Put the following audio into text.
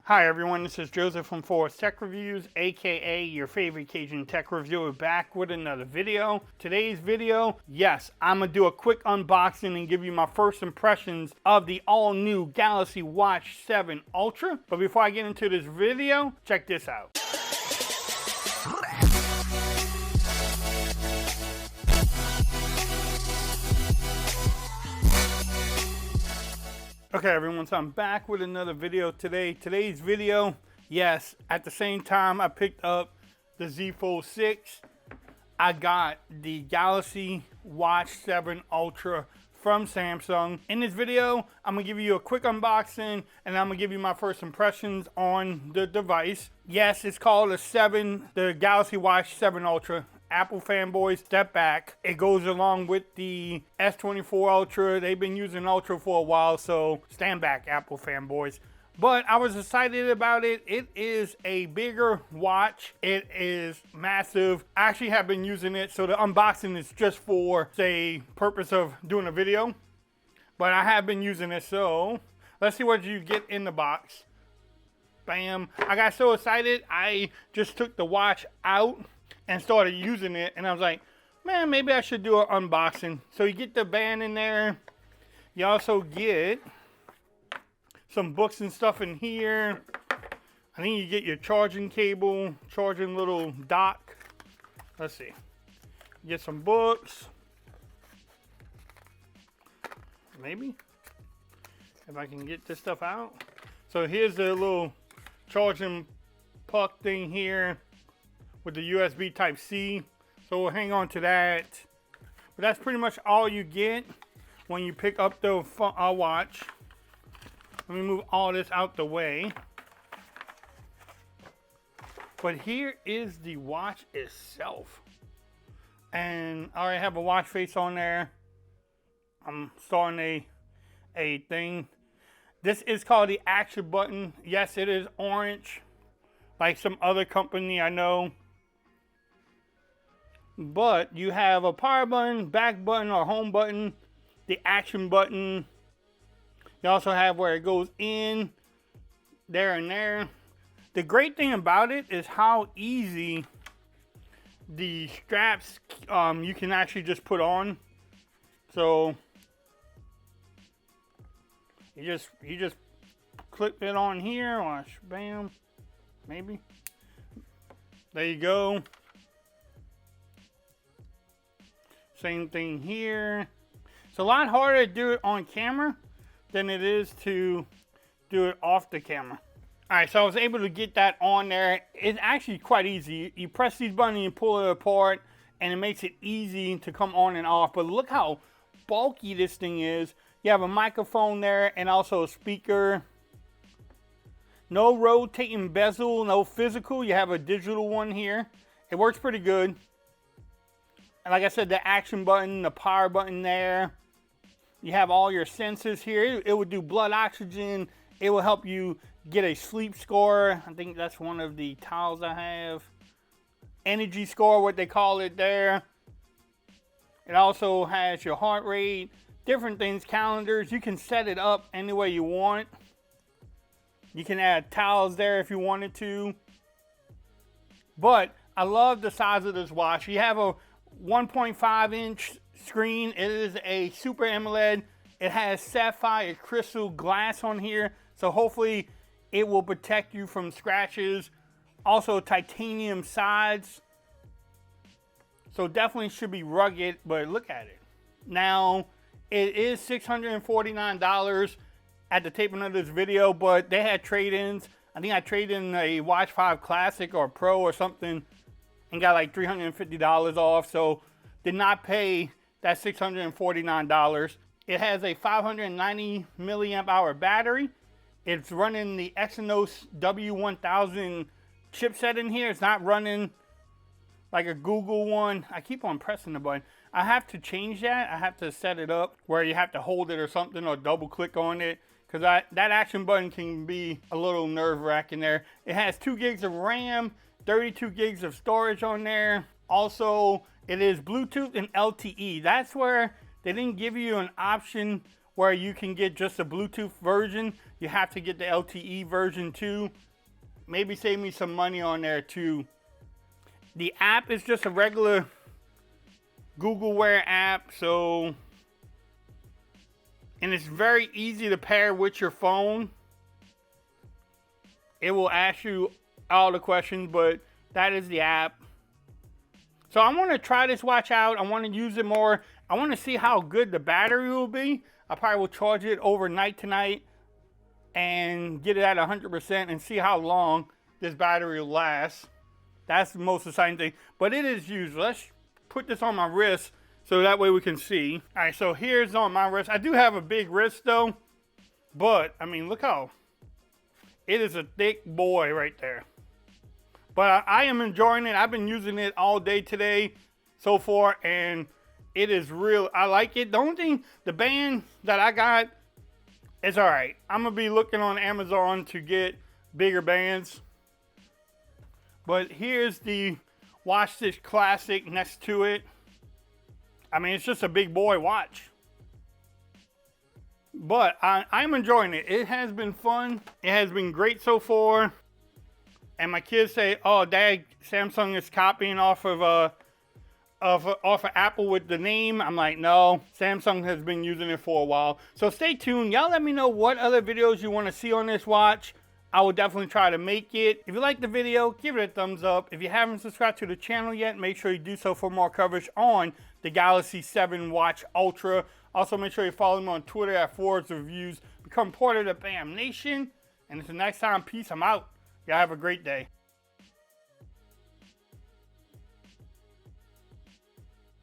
Hi everyone, this is Joseph from Forest Tech Reviews, aka your favorite Cajun tech reviewer, back with another video. Today's video, yes, I'm gonna do a quick unboxing and give you my first impressions of the all-new Galaxy Watch 7 Ultra. But before I get into this video, check this out. Okay everyone, so I'm back with another video today. Today's video, yes, at the same time I picked up the Z Fold 6, I got the Galaxy Watch 7 Ultra from Samsung. In this video, I'm gonna give you a quick unboxing and I'm gonna give you my first impressions on the device. Yes, it's called the Galaxy Watch 7 Ultra. Apple fanboys, step back. It goes along with the S24 Ultra. They've been using Ultra for a while, so stand back, Apple fanboys. But I was excited about it. It is a bigger watch. It is massive. I actually have been using it, so the unboxing is just for the purpose of doing a video. But I have been using it, so let's see what you get in the box. Bam. I got so excited, I just took the watch out and started using it, and I was like, man, maybe I should do an unboxing. So you get the band in there. You also get some books and stuff in here. I think you get your charging cable, charging little dock. Let's see. You get some books. Maybe. If I can get this stuff out. So here's the little charging puck thing here with the USB Type-C, so we'll hang on to that. But that's pretty much all you get when you pick up the watch. Let me move all this out the way. But here is the watch itself. And I already have a watch face on there. I'm starting a thing. This is called the action button. Yes, it is orange, like some other company I know. But you have a power button, back button, or home button, the action button. You also have where it goes in, there and there. The great thing about it is how easy the straps you can actually just put on. So you just clip it on here, watch, bam, maybe. There you go. Same thing here. It's a lot harder to do it on camera than it is to do it off the camera. All right, so I was able to get that on there. It's actually quite easy. You press these buttons and you pull it apart, and it makes it easy to come on and off. But look how bulky this thing is. You have a microphone there and also a speaker. No rotating bezel, no physical. You have a digital one here. It works pretty good. And like I said, the action button, the power button there. You have all your sensors here. It will do blood oxygen. It will help you get a sleep score. I think that's one of the tiles I have. Energy score, what they call it there. It also has your heart rate, different things, calendars. You can set it up any way you want. You can add tiles there if you wanted to. But I love the size of this watch. You have a 1.5 inch screen. It is a Super AMOLED. It has sapphire crystal glass on here, so hopefully it will protect you from scratches. Also titanium sides, so definitely should be rugged. But look at it. Now it is $649 at the taping of this video, but they had trade-ins. I think I traded in a Watch 5 Classic or Pro or something and got like $350 off, so did not pay that $649. It has a 590 milliamp hour battery. It's running the Exynos W1000 chipset in here. It's not running like a Google one. I keep on pressing the button. I have to change that. I have to set it up where you have to hold it or something, or double click on it, because that action button can be a little nerve-wracking there. It has 2 gigs of RAM, 32 gigs of storage on there. Also, it is Bluetooth and LTE. That's where they didn't give you an option where you can get just a Bluetooth version. You have to get the LTE version too. Maybe save me some money on there too. The app is just a regular Google Wear app, so, and it's very easy to pair with your phone. It will ask you all the questions, but that is the app. So I want to try this watch out. I want to use it more. I want to see how good the battery will be. I probably will charge it overnight tonight and get it at 100% and see how long this battery will last. That's the most exciting thing. But it is used. Let's put this on my wrist so that way we can see. All right, so here's on my wrist. I do have a big wrist though, but I mean, look how it is a thick boy right there. But I am enjoying it. I've been using it all day today so far, and it is real. I like it. The only thing, the band that I got is all right. I'm gonna be looking on Amazon to get bigger bands. But here's the Watch This Classic next to it. I mean, it's just a big boy watch. But I'm enjoying it. It has been fun. It has been great so far. And my kids say, "Oh, Dad, Samsung is copying off of Apple with the name." I'm like, no, Samsung has been using it for a while. So stay tuned. Y'all let me know what other videos you want to see on this watch. I will definitely try to make it. If you like the video, give it a thumbs up. If you haven't subscribed to the channel yet, make sure you do so for more coverage on the Galaxy 7 Watch Ultra. Also, make sure you follow me on Twitter at Forwards Reviews. Become part of the BAM Nation. And until next time, peace. I'm out. Y'all have a great day.